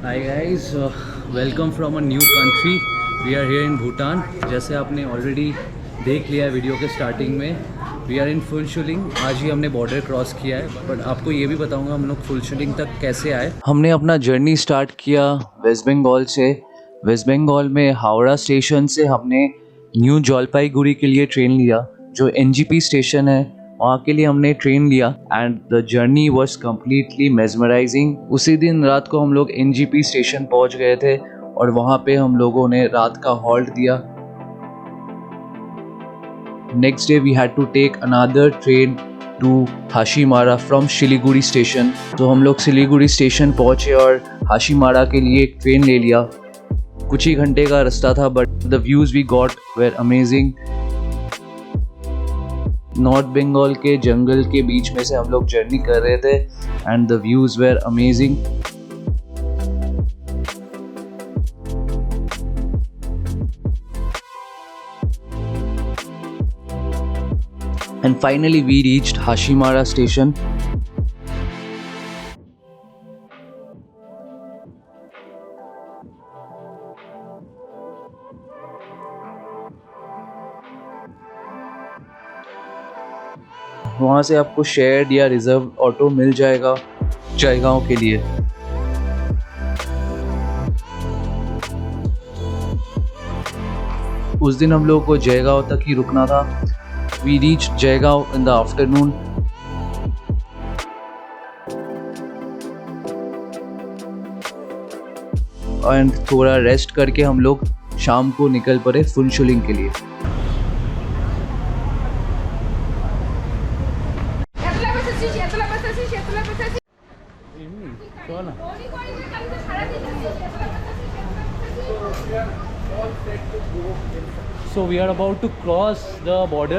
Hi guys, welcome from a new country. We are here in Bhutan. जैसे आपने already देख लिया है वीडियो के स्टार्टिंग में, वी आर इन फुलशुलिंग. आज ही हमने बॉर्डर क्रॉस किया है, बट आपको ये भी बताऊंगा हम लोग फुलशुलिंग तक कैसे आए. हमने अपना जर्नी स्टार्ट किया वेस्ट बंगाल से. वेस्ट बंगाल में हावड़ा स्टेशन से हमने न्यू जलपाईगुड़ी के लिए ट्रेन लिया, जो एनजीपी स्टेशन है वहाँ के लिए हमने ट्रेन लिया. And the journey was completely mesmerising. उसी दिन रात को हम लोग एनजीपी स्टेशन पहुँच गए थे और वहाँ पे हम लोगों ने रात का हॉल्ट दिया. Next day we had to take another train to Hasimara from Siliguri station. तो हम लोग शिलीगुड़ी स्टेशन पहुँचे और हाशीमारा के लिए एक ट्रेन ले लिया. कुछ ही घंटे का रास्ता था, but the views we got were amazing. North Bengal के जंगल के बीच में से हम लोग जर्नी कर रहे थे and the views were amazing. And finally we reached Hasimara station. वहाँ से आपको शेयर्ड या रिजर्व ऑटो मिल जाएगा जयगांव के लिए. उस दिन हम लोगों को जयगांव तक ही रुकना था. We reach Jaigaon in the afternoon. And थोड़ा रेस्ट करके हम लोग शाम को निकल पड़े फुलशुलिंग के लिए. So we are about to cross the border.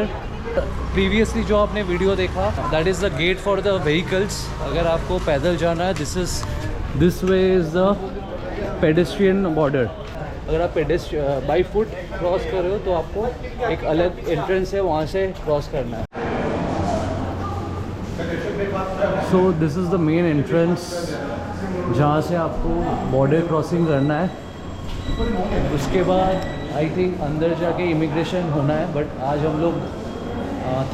Previously जो आपने वीडियो देखा, that is the gate for the vehicles. अगर आपको पैदल जाना है, this way is the pedestrian border. अगर आप बाई फुट क्रॉस कर रहे हो तो आपको एक अलग एंट्रेंस है, वहाँ से क्रॉस करना है. So this is the main entrance जहाँ से आपको बॉर्डर क्रॉसिंग करना है. उसके बाद आई थिंक अंदर जाके इमिग्रेशन होना है, बट आज हम लोग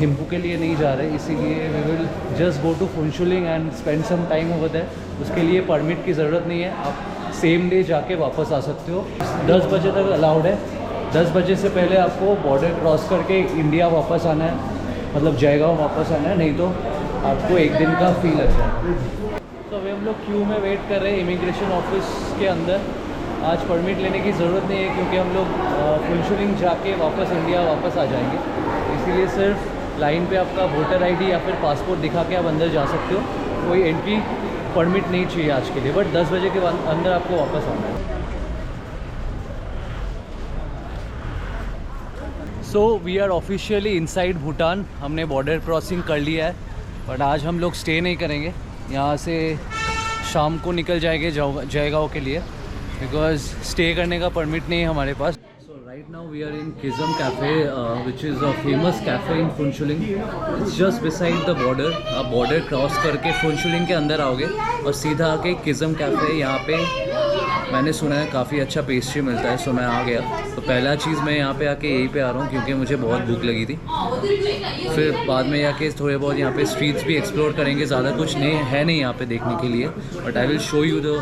थिम्पू के लिए नहीं जा रहे, इसीलिए we will just go to Phuentsholing and spend some time over there. उसके लिए परमिट की ज़रूरत नहीं है, आप सेम डे जाके वापस आ सकते हो. 10 बजे तक अलाउड है. 10 बजे से पहले आपको बॉर्डर क्रॉस करके इंडिया वापस आना है, मतलब जयगांव वापस आना है, नहीं तो आपको एक दिन का फी लग जाए. तो अभी हम लोग क्यू में वेट कर रहे हैं इमिग्रेशन ऑफिस के अंदर. आज परमिट लेने की ज़रूरत नहीं है क्योंकि हम लोग फुलशुलिंग जाके वापस इंडिया वापस आ जाएंगे. इसीलिए सिर्फ लाइन पे आपका वोटर आईडी या फिर पासपोर्ट दिखा के आप अंदर जा सकते हो. कोई एंट्री परमिट नहीं चाहिए आज के लिए, बट 10 बजे के अंदर आपको वापस आना है. So we are officially inside Bhutan. हमने बॉर्डर क्रॉसिंग कर लिया है, बट आज हम लोग स्टे नहीं करेंगे. यहाँ से शाम को निकल जाएंगे जयगांव के लिए, बिकॉज स्टे करने का परमिट नहीं है हमारे पास. So right now we are in Kizom cafe, which is a famous cafe in Phuentsholing. It's just beside the border. आप बॉर्डर क्रॉस करके फुलशुलिंग के अंदर आओगे और सीधा आके किज़म कैफ़े. यहाँ पे मैंने सुना है काफ़ी अच्छा पेस्ट्री मिलता है, सो मैं आ गया. तो पहला चीज़ मैं यहाँ पे आके यहीं पे आ रहा हूँ क्योंकि मुझे बहुत भूख लगी थी. फिर बाद में आके थोड़े बहुत यहाँ पे स्ट्रीट्स भी एक्सप्लोर करेंगे. ज़्यादा कुछ नहीं यहाँ पे देखने के लिए, but I will show you the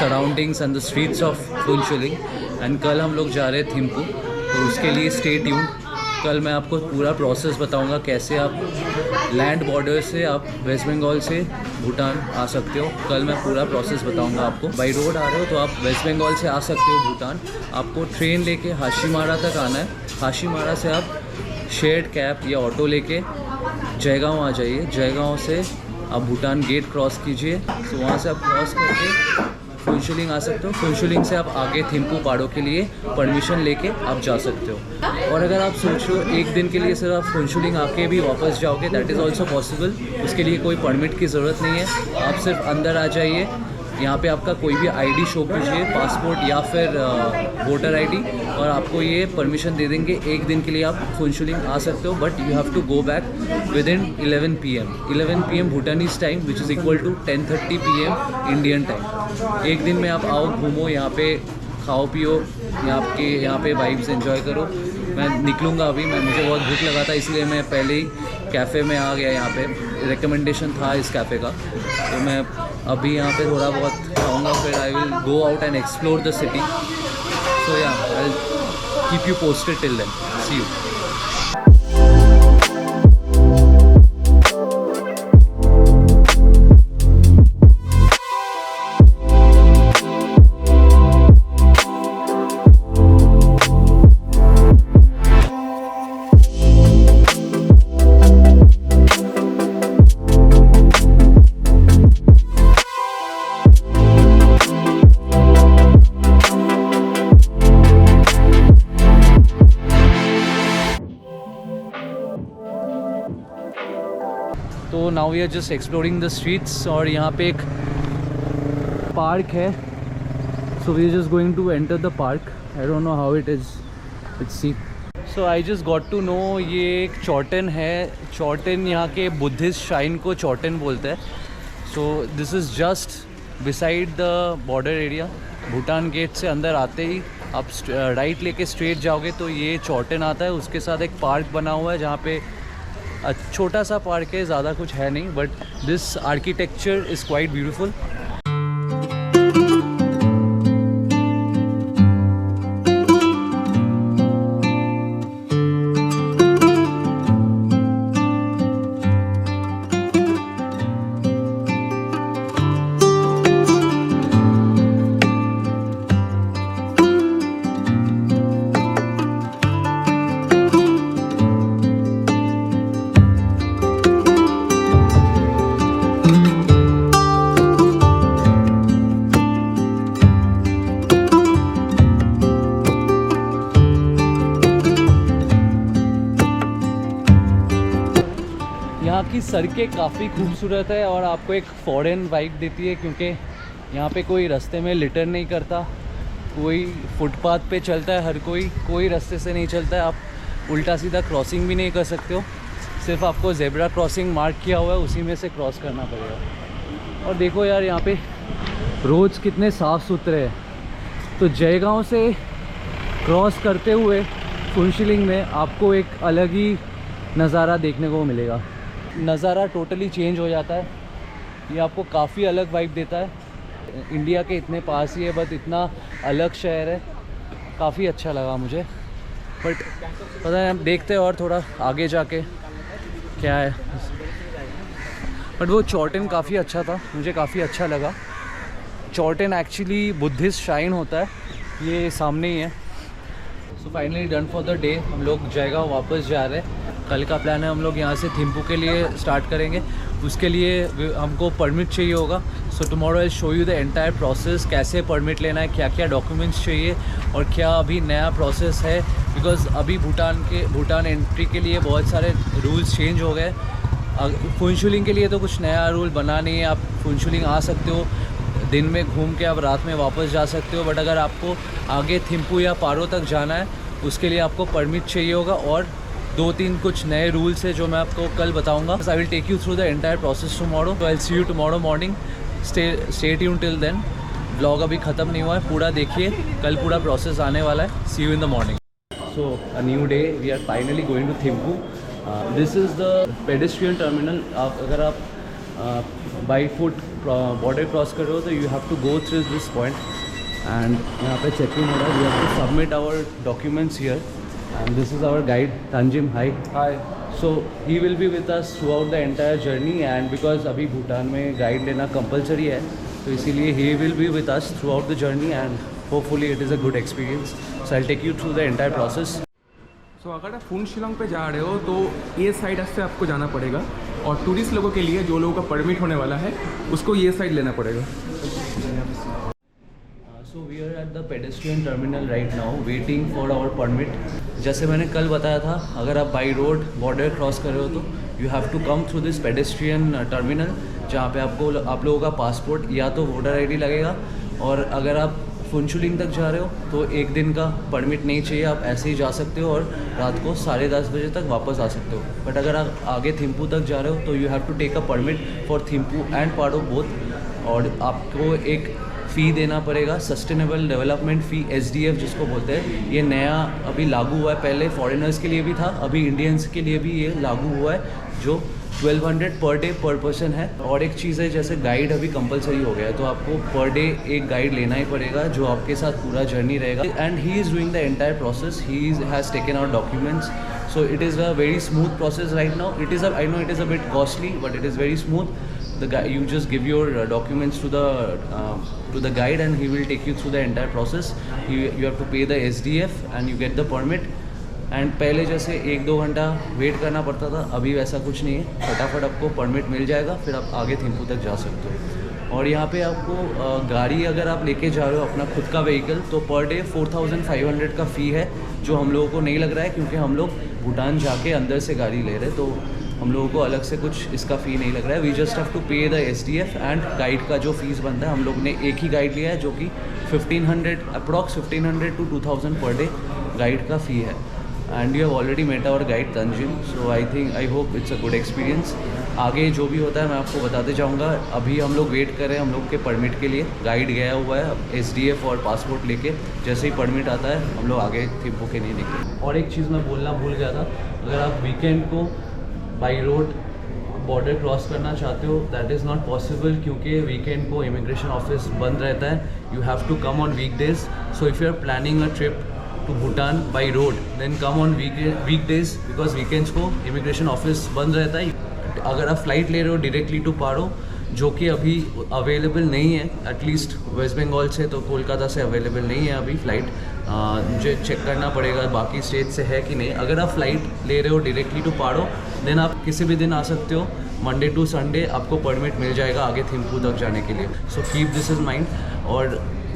surroundings and the streets of Phuentsholing. And कल हम लोग जा रहे हैं थिम्पू, तो उसके लिए स्टे ट्यून्ड. कल मैं आपको पूरा प्रोसेस बताऊंगा कैसे आप लैंड बॉर्डर से आप वेस्ट बंगाल से भूटान आ सकते हो. कल मैं पूरा प्रोसेस बताऊंगा आपको. बाई रोड आ रहे हो तो आप वेस्ट बंगाल से आ सकते हो भूटान. आपको ट्रेन लेके हाशीमारा तक आना है. हाशीमारा से आप शेयर्ड कैब या ऑटो लेके जयगांव आ जाइए. जयगांव से आप भूटान गेट क्रॉस कीजिए. तो वहाँ से आप क्रॉस करके फुलशुलिंग आ सकते हो. फुलशुलिंग से आप आगे थिम्पू पहाड़ों के लिए परमिशन लेके आप जा सकते हो. और अगर आप सोच रहे हो एक दिन के लिए सिर्फ आप फुलशुलिंग आके भी वापस जाओगे, दैट इज़ ऑल्सो पॉसिबल. उसके लिए कोई परमिट की ज़रूरत नहीं है. आप सिर्फ अंदर आ जाइए, यहाँ पे आपका कोई भी आईडी शो कीजिए, पासपोर्ट या फिर वोटर आईडी, और आपको ये परमिशन दे देंगे 1 दिन के लिए आप फुनशुलिंग आ सकते हो, but you have to go back within 11 PM Bhutanese time which is equal to 10:30 PM Indian time. 1 दिन में आप आओ, घूमो, यहाँ पे खाओ पियो, यहाँ पे वाइब्स एंजॉय करो। मैं निकलूँगा अभी, मुझे बहुत भूख लगा था इसलिए मैं पहले ही कैफ़े में आ गया। यहाँ पे रिकमेंडेशन था इस कैफ़े का, तो मैं अभी यहाँ पे थोड़ा बहुत खाऊंगा, फिर I will go out and explore the city. So yeah I will keep you posted till then, see you. तो now we are just exploring the streets, और यहाँ पे एक पार्क है, so we are just going to enter the park. I don't know how it is, let's see. So I just got to know ये एक चौटन है। चौटन यहाँ के बुद्धिस्ट श्राइन को चौटन बोलते हैं। So this is just beside the border area. Bhutan gate से अंदर आते ही आप राइट लेके स्ट्रेट जाओगे तो ये चौटन आता है। उसके साथ एक पार्क बना हुआ है जहाँ पे छोटा सा पार्क है, ज़्यादा कुछ है नहीं, but this architecture is quite beautiful. यहाँ की सड़कें काफ़ी खूबसूरत है और आपको एक फॉरेन वाइब देती है, क्योंकि यहाँ पे कोई रास्ते में लिटर नहीं करता, कोई फुटपाथ पे चलता है, हर कोई रास्ते से नहीं चलता है। आप उल्टा सीधा क्रॉसिंग भी नहीं कर सकते हो, सिर्फ आपको ज़ेब्रा क्रॉसिंग मार्क किया हुआ है, उसी में से क्रॉस करना पड़ेगा। और देखो यार यहाँ पे रोड्स कितने साफ़ सुथरे हैं। तो जयगांव से क्रॉस करते हुए फुनशिलिंग में आपको एक अलग ही नज़ारा देखने को मिलेगा। नज़ारा टोटली चेंज हो जाता है। ये आपको काफ़ी अलग वाइब देता है। इंडिया के इतने पास ही है, बट इतना अलग शहर है, काफ़ी अच्छा लगा मुझे। बट पता है, हम देखते हैं और थोड़ा आगे जाके क्या है। बट वो चौटन काफ़ी अच्छा था, मुझे काफ़ी अच्छा लगा। चौटन एक्चुअली बुद्धिस्ट श्राइन होता है, ये सामने ही है। So finally done for the day. हम लोग जयगांव वापस जा रहे हैं। कल का प्लान है हम लोग यहाँ से थिम्पू के लिए स्टार्ट करेंगे। उसके लिए हमको परमिट चाहिए होगा। So tomorrow I show you the entire process, कैसे परमिट लेना है, क्या क्या डॉक्यूमेंट्स चाहिए और क्या अभी नया प्रोसेस है। बिकॉज़ अभी भूटान एंट्री के लिए बहुत सारे रूल्स चेंज हो गए। फुनशुलिंग के लिए तो कुछ नया रूल बना नहीं है। आप फुनशुलिंग आ सकते हो, दिन में घूम के आप रात में वापस जा सकते हो। बट अगर आपको आगे थिम्पू या पारो तक जाना है, उसके लिए आपको परमिट चाहिए होगा। और 2-3 कुछ नए रूल्स है जो मैं आपको कल बताऊंगा। I will take you through the entire process tomorrow. तो I will see you tomorrow morning. Stay tuned till then. Vlog अभी ख़त्म नहीं हुआ है, पूरा देखिए, कल पूरा प्रोसेस आने वाला है। See you in the morning. So a new day, we are finally going to Thimphu. This is the pedestrian terminal. अगर आप बाई फुट बॉर्डर क्रॉस कर रहे हो तो you have to go through this point, and यहाँ पे checking हो रहा है। We have to submit our documents here, and this is our guide Tanjim. Hi. So he will be with us throughout the entire journey, and because अभी भूटान में guide लेना compulsory है, तो इसीलिए he will be with us throughout the journey, and hopefully it is a good experience. So I'll take you through the entire process. So अगर आप फुनशिलंग पे जा रहे हो तो ये साइड से आपको जाना पड़ेगा, और टूरिस्ट लोगों के लिए, जो लोगों का परमिट होने वाला है, उसको ये साइड लेना पड़ेगा। So we are at the pedestrian terminal right now, waiting for our permit. जैसे मैंने कल बताया था, अगर आप बाई रोड बॉर्डर क्रॉस कर रहे हो तो you have to come through this pedestrian terminal, जहाँ पे आपको आप लोगों का पासपोर्ट या तो वोटर आईडी लगेगा, और अगर आप फुनचुलिंग तक जा रहे हो तो एक दिन का परमिट नहीं चाहिए, आप ऐसे ही जा सकते हो और रात को 10:30 बजे तक वापस आ सकते हो। बट अगर आप आगे थिम्पू तक जा रहे हो तो you have to take a permit for Thimphu and Paro both, और आपको एक फ़ी देना पड़ेगा, सस्टेनेबल डेवलपमेंट फ़ी, SDF जिसको बोलते हैं। ये नया अभी लागू हुआ है, पहले फॉरेनर्स के लिए भी था, अभी इंडियंस के लिए भी ये लागू हुआ है, जो 1200 पर डे पर पर्सन है। और एक चीज़ है, जैसे गाइड अभी कंपलसरी हो गया है, तो आपको पर डे एक गाइड लेना ही पड़ेगा जो आपके साथ पूरा जर्नी रहेगा, and he is doing the entire process, he has taken our documents, so it is a very smooth process right now. I know it is a bit costly, but it is very smooth. The guy, you just give your documents to the guide and he will take you through the entire process. You have to pay the SDF and you get the permit. And पहले जैसे 1-2 घंटा wait करना पड़ता था, अभी वैसा कुछ नहीं है, फटाफट आपको परमिट मिल जाएगा, फिर आप आगे थिम्पू तक जा सकते हो। और यहाँ पे आपको गाड़ी अगर आप लेके जा रहे हो अपना खुद का व्हीकल, तो पर डे 4500 का फ़ी है, जो हम लोगों को नहीं लग रहा है क्योंकि हम लोग भूटान जाके अंदर से गाड़ी ले रहे हैं, तो हम लोगों को अलग से कुछ इसका फ़ी नहीं लग रहा है। वी जस्ट हैव टू पे द SDF एंड गाइड का जो फीस बनता है, हम लोग ने एक ही गाइड लिया है जो कि 1500 approx 1500 to 2000 per day guide का फ़ी है। And you have already met our guide Tanzim, so I hope it's a good experience. आगे जो भी होता है मैं आपको बताते जाऊंगा। अभी हम लोग वेट कर रहे हैं हम लोग के परमिट के लिए, गाइड गया हुआ है SDF और पासपोर्ट लेके, जैसे ही परमिट आता है हम लोग आगे थिम्पू के नहीं निकले। और एक चीज़ मैं बोलना भूल गया था, अगर आप वीकेंड को बाई रोड बॉर्डर क्रॉस करना चाहते हो, दैट इज़ नॉट पॉसिबल, क्योंकि वीकेंड को इमिग्रेशन ऑफिस बंद रहता है। You have to come on weekdays, so if you are planning a trip to Bhutan by road, then come on weekdays, because weekends को immigration office बंद रहता है। अगर आप फ़्लाइट ले रहे हो डायरेक्टली टू पारो, जो कि अभी अवेलेबल नहीं है, एटलीस्ट वेस्ट बंगाल से, तो कोलकाता से अवेलेबल नहीं है अभी फ़्लाइट, मुझे चेक करना पड़ेगा बाकी स्टेट से है कि नहीं। अगर आप फ़्लाइट ले रहे हो डायरेक्टली टू पारो, देन आप किसी भी दिन आ सकते हो, मंडे टू संडे आपको परमिट मिल जाएगा आगे थिम्पू तक जाने के लिए। So keep this is mind. और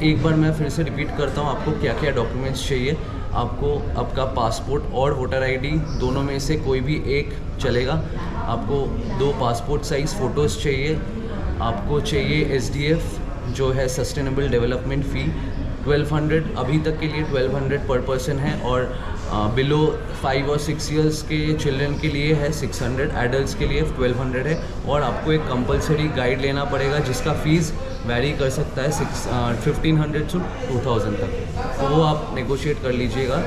एक बार मैं फिर से रिपीट करता हूँ, आपको क्या क्या डॉक्यूमेंट्स चाहिए। आपको आपका पासपोर्ट और वोटर आईडी दोनों में से कोई भी एक चलेगा। आपको 2 पासपोर्ट साइज़ फ़ोटोज़ चाहिए। आपको चाहिए SDF जो है सस्टेनेबल डेवलपमेंट फ़ी 1200, अभी तक के लिए 1200 पर पर्सन है, और बिलो 5 और 6 ईयर्स के चिल्ड्रन के लिए है 600, एडल्ट्स के लिए 1200 है। और आपको एक कंपलसरी गाइड लेना पड़ेगा जिसका फ़ीस वैरी कर सकता है 1500 to 2000 तक, तो वो आप नेगोशिएट कर लीजिएगा।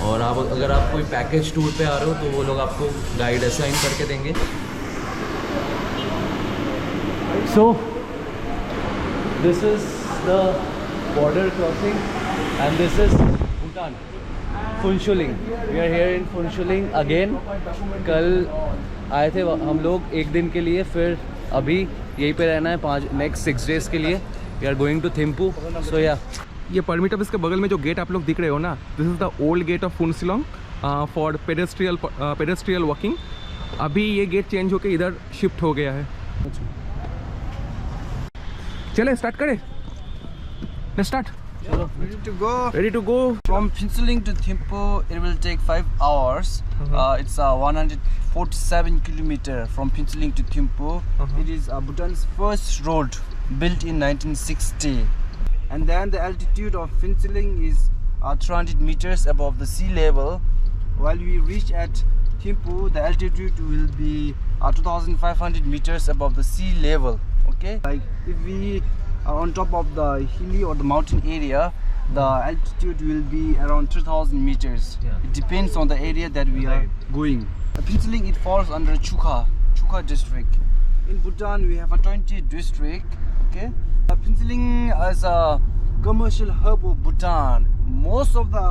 और आप अगर आप कोई पैकेज टूर पे आ रहे हो तो वो लोग आपको गाइड असाइन करके देंगे। So this is the border crossing and this is Bhutan, Phuentsholing. We are here in Phuentsholing again. कल आए थे हम लोग एक दिन के लिए, फिर अभी यहीं पे रहना है नेक्स्ट 6 डेज़ के लिए। We are going to Thimphu, so yeah. ये परमिट ऑफिस के बगल में जो गेट आप लोग दिख रहे हो ना, this is the old gate of Phuentsholing for पेडेस्ट्रियल walking. अभी ये गेट चेंज होकर इधर शिफ्ट हो गया है। चले स्टार्ट करें, let's start. Ready to go. Ready to go. From Phinsuling to Thimphu, it will take 5 hours. It's 147 kilometer from Phinsuling to Thimphu. It is Bhutan's first road built in 1960. And then the altitude of Phinsuling is 300 meters above the sea level. While we reach at Thimphu, the altitude will be 2,500 meters above the sea level. Okay. Like if we are on top of the hilly or the mountain area, the altitude will be around 3,000 meters. Yeah. It depends on the area that we are going. Phinsuling, it falls under Chukha district. In Bhutan, we have a 20 district. Okay. Phinsuling is a commercial hub of Bhutan. Most of the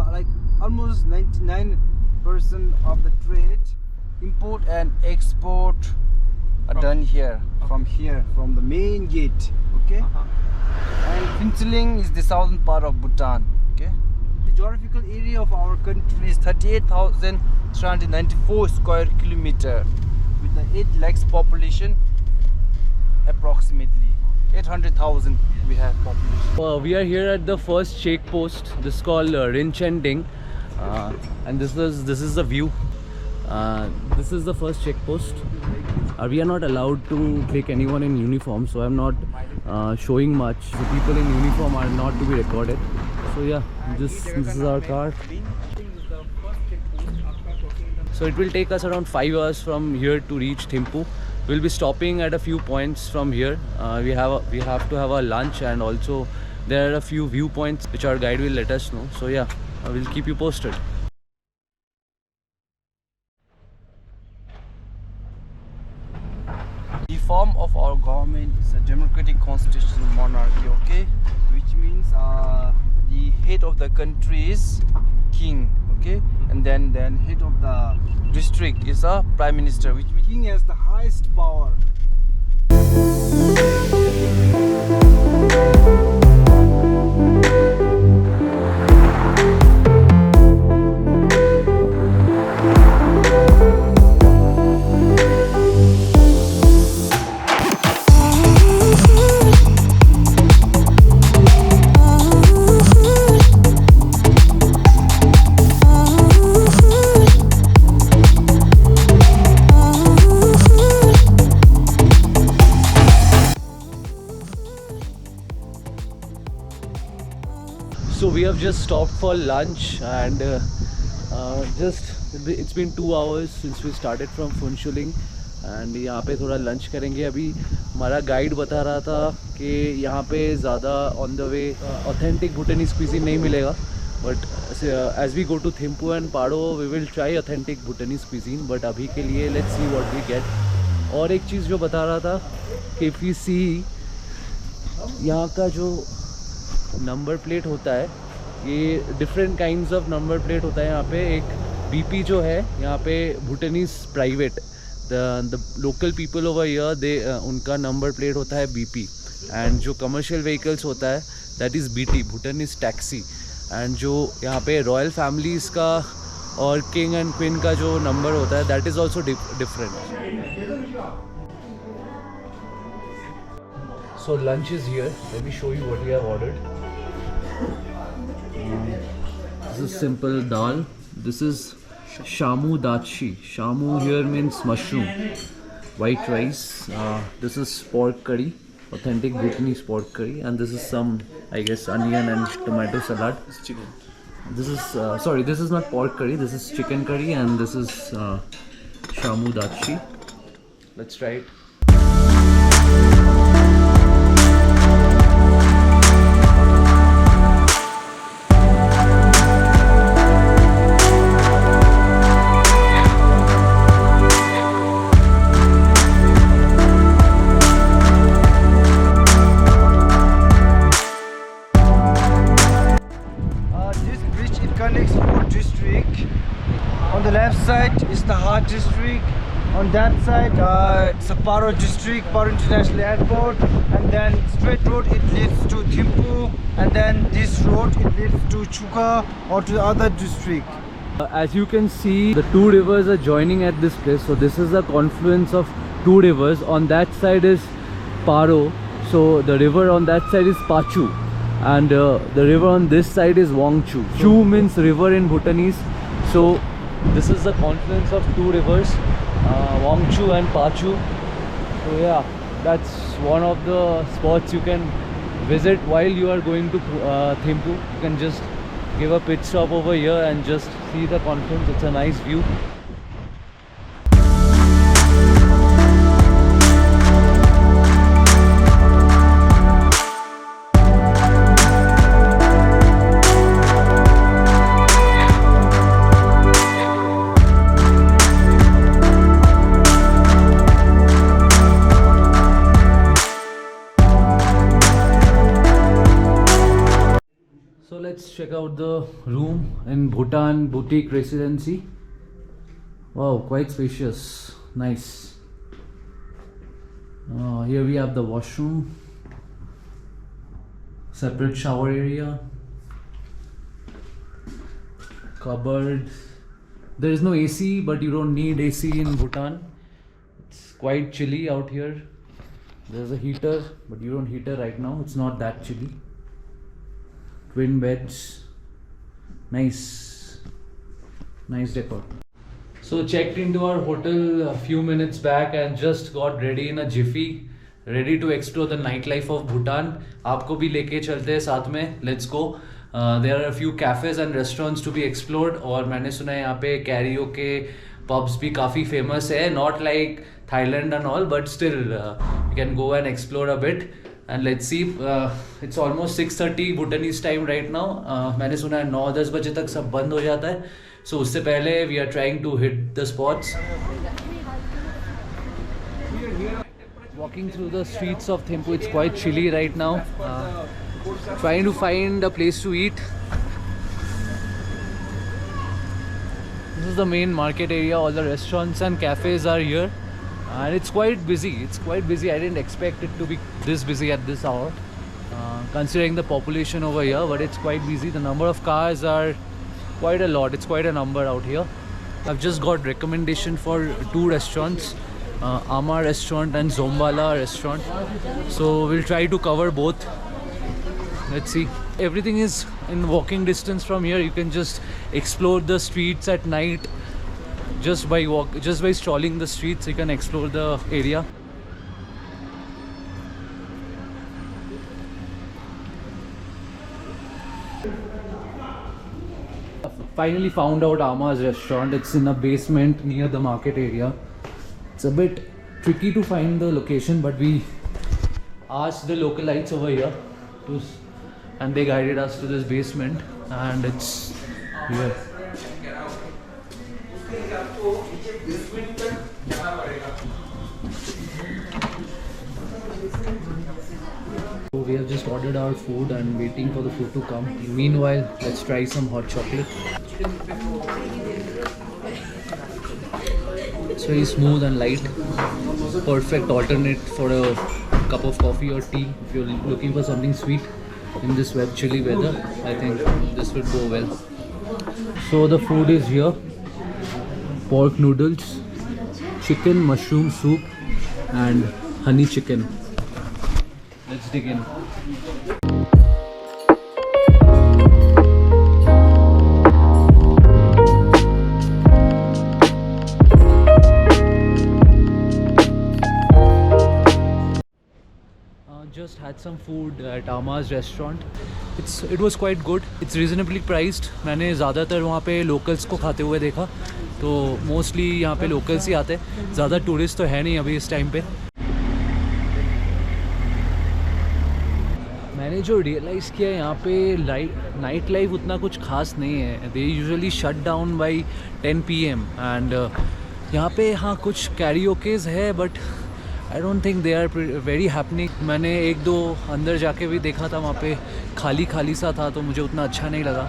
almost 99% of the trade, import and export are done here, from the main gate. Okay. And Phinsuling is the southern part of Bhutan. Okay. The geographical area of our country is 38,394 square kilometer, with the 8 lakhs population, approximately 800,000 we have population. We are here at the first check post. This is called Rinchending, and this is the view. This is the first check post. We are not allowed to take anyone in uniform, so I'm not showing much. The people in uniform are not to be recorded. So yeah, this is our car. So it will take us around 5 hours from here to reach Thimphu. We'll be stopping at a few points from here. We have to have a lunch, and also there are a few viewpoints which our guide will let us know. So yeah, I will keep you posted. The form of our government is a democratic constitutional monarchy, okay? Which means the head of the country is king, okay? And then head of the district is a prime minister, which means king has the highest power. So we have just stopped for lunch, and it's been 2 hours since we started from Phuentsholing, and यहाँ पे थोड़ा lunch करेंगे. अभी हमारा guide बता रहा था कि यहाँ पे ज़्यादा on the way authentic Bhutanese cuisine नहीं मिलेगा, but as we go to Thimphu and Paro we will try authentic Bhutanese cuisine. But अभी के लिए let's see what we get. और एक चीज़ जो बता रहा था कि इफ़ यू सी यहाँ का जो नंबर प्लेट होता है, ये different kinds of number plate होता है यहाँ पे. एक बीपी जो है यहाँ पे भूटानीज private, the local people over here they उनका नंबर प्लेट होता है बीपी. एंड जो कमर्शियल व्हीकल्स होता है that is BT, भूटानीज taxi. And जो यहाँ पे रॉयल फैमिलीज़ का और किंग एंड क्वीन का जो नंबर होता है that is also different. So lunch is here. Let me show you what we have ordered. This is simple dal. This is shamu dachi. Shamu here means mushroom. White rice. This is pork curry, authentic Bhutanese pork curry, and this is some, I guess, onion and tomato salad. It's chicken. This is sorry, this is not pork curry. This is chicken curry, and this is shamu dachi. Let's try it. Connects 4 district. On the left side is the Hart district. On that side it's a Paro district, Paro International Airport. And then straight road it leads to Thimphu. And then this road it leads to Chuka or to the other district. As you can see, the two rivers are joining at this place. So this is the confluence of two rivers. On that side is Paro. So the river on that side is Pachu. And the river on this side is Wangchu. Chu means river in Bhutanese. So this is the confluence of two rivers, Wangchu and Pachu. So yeah, that's one of the spots you can visit while you are going to Thimphu. You can just give a pit stop over here and just see the confluence. It's a nice view. Let's check out the room in Bhutan Boutique Residency. Wow, quite spacious, nice. Here we have the washroom, separate shower area, cupboard. There is no AC, but you don't need AC in Bhutan. It's quite chilly out here. There's a heater, but you don't heater right now. It's not that chilly. Twin beds, nice decor. So checked into our hotel a few minutes back and just got ready in a jiffy, ready to explore the nightlife of Bhutan. आपको भी लेके चलते हैं साथ में. Let's go. There are a few cafes and restaurants to be explored. और मैंने सुना है यहाँ पे karaoke pubs भी काफ़ी famous है. Not like Thailand and all, but still you can go and explore a bit. And let's see. It's almost 6:30 Bhutanese time right now. मैंने सुना है 9-10 बजे तक सब बंद हो जाता है. So उससे पहले we are trying to hit the spots. Walking through the streets of Thimphu, it's quite chilly right now. Trying to find a place to eat. This is the main market area. All the restaurants and cafes are here, and it's quite busy. I didn't expect it to be this busy at this hour, considering the population over here. But it's quite busy. The number of cars are quite a lot. It's quite a number out here. I've just got recommendation for 2 restaurants, Ama restaurant and Zombala restaurant. So we'll try to cover both. Let's see. Everything is in walking distance from here. You can just explore the streets at night just by strolling the streets. You can explore the area. Finally found out Ama's restaurant. It's in a basement near the market area. It's a bit tricky to find the location, but we asked the localites over here and they guided us to this basement, and it's here. So we have just ordered our food and waiting for the food to come. Meanwhile, let's try some hot chocolate. It's very smooth and light. Perfect alternate for a cup of coffee or tea. If you're looking for something sweet in this wet chilly weather, I think this would go well. So the food is here. Pork noodles, chicken mushroom soup and honey chicken. Let's dig in. Just had some food at Ama's restaurant. It was quite good. It's reasonably priced. मैंने ज़्यादातर वहाँ पे locals को खाते हुए देखा, तो mostly यहाँ पे locals ही आते हैं. ज़्यादा tourist तो है नहीं अभी इस टाइम पे. मैंने जो रियलाइज़ किया यहाँ पे नाइट लाइफ उतना कुछ खास नहीं है. They usually shut down by 10 PM and यहाँ पे हाँ कुछ कैरियोकेज है, but I don't think they are very happening. मैंने 1-2 अंदर जाके भी देखा था, वहाँ पे खाली सा था, तो मुझे उतना अच्छा नहीं लगा.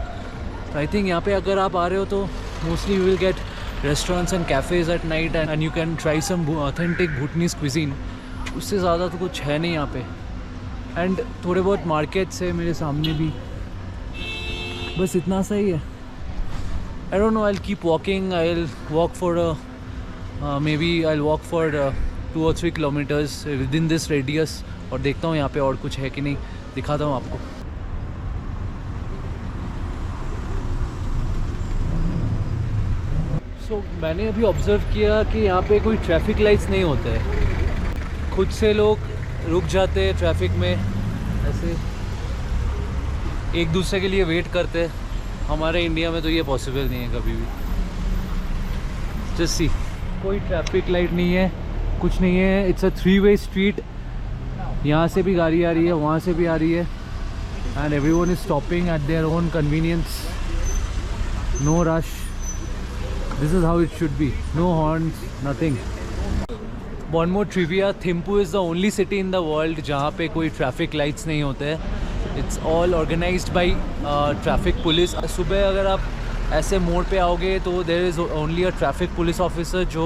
तो आई थिंक यहाँ पे अगर आप आ रहे हो तो mostly you will get restaurants and cafes at night and you can try some authentic Bhutanese cuisine. उससे ज़्यादा तो कुछ है नहीं यहाँ पे. एंड थोड़े बहुत मार्केट्स है मेरे सामने भी, बस इतना सा ही है. आई don't no, I will keep walking. I will walk for maybe I'll walk for 2 or 3 kilometers within this radius, और देखता हूँ यहाँ पे और कुछ है कि नहीं. दिखाता हूँ आपको. So मैंने अभी ऑब्ज़र्व किया कि यहाँ पे कोई ट्रैफिक लाइट्स नहीं होते हैं. खुद से लोग रुक जाते हैं ट्रैफिक में, ऐसे एक दूसरे के लिए वेट करते हैं. हमारे इंडिया में तो ये पॉसिबल नहीं है कभी भी. जस्ट सी, कोई ट्रैफिक लाइट नहीं है, कुछ नहीं है. It's a 3-way street. यहाँ से भी गाड़ी आ रही है, वहाँ से भी आ रही है, and everyone is stopping at their own convenience. No rush. This is how it should be. No horns, nothing. One more trivia, Thimphu is the only city in the world जहाँ पे कोई ट्रैफिक लाइट्स नहीं होते हैं. It's all organized by traffic police. सुबह अगर आप ऐसे मोड़ पे आओगे तो there is only a traffic police officer जो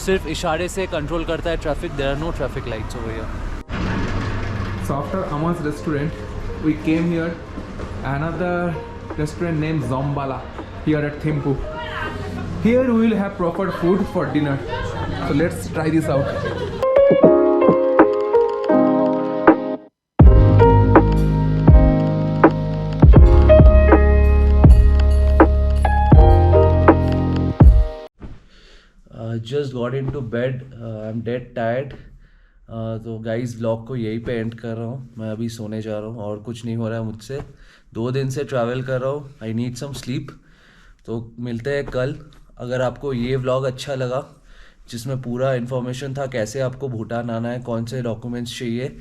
सिर्फ इशारे से कंट्रोल करता है traffic. There are no traffic lights over here. So after Ama's restaurant, we came here another restaurant named Zombala here at Thimphu. Here we will have proper food for dinner. So let's try this out. Just got in to bed, I am dead tired. तो guys vlog को यहीं पे and कर रहा हूँ, मैं अभी सोने जा रहा हूँ और कुछ नहीं हो रहा है मुझसे। 2 दिन से ट्रैवल कर रहा हूँ, आई नीड सम स्लीप। तो मिलते हैं कल। अगर आपको ये व्लॉग अच्छा लगा जिसमें पूरा इन्फॉर्मेशन था कैसे आपको भूटान आना है, कौन से डॉक्यूमेंट्स चाहिए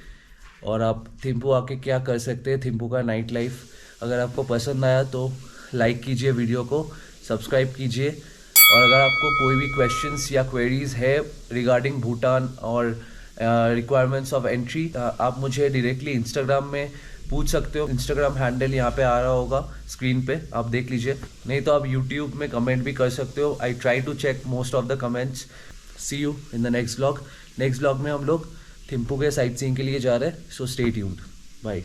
और आप थिम्पू आके क्या कर सकते हैं, थिम्पू का नाइट लाइफ, अगर आपको पसंद आया तो लाइक कीजिए, वीडियो को सब्सक्राइब कीजिए। और अगर आपको कोई भी क्वेश्चंस या क्वेरीज है रिगार्डिंग भूटान और रिक्वायरमेंट्स ऑफ एंट्री, आप मुझे डायरेक्टली इंस्टाग्राम में पूछ सकते हो। इंस्टाग्राम हैंडल यहाँ पे आ रहा होगा स्क्रीन पे, आप देख लीजिए। नहीं तो आप यूट्यूब में कमेंट भी कर सकते हो। I try to check most of the comments. See you in the next vlog. Next vlog में हम लोग थिम्पू के साइट सीइंग के लिए जा रहे हैं, सो स्टे ट्यून्ड। बाय।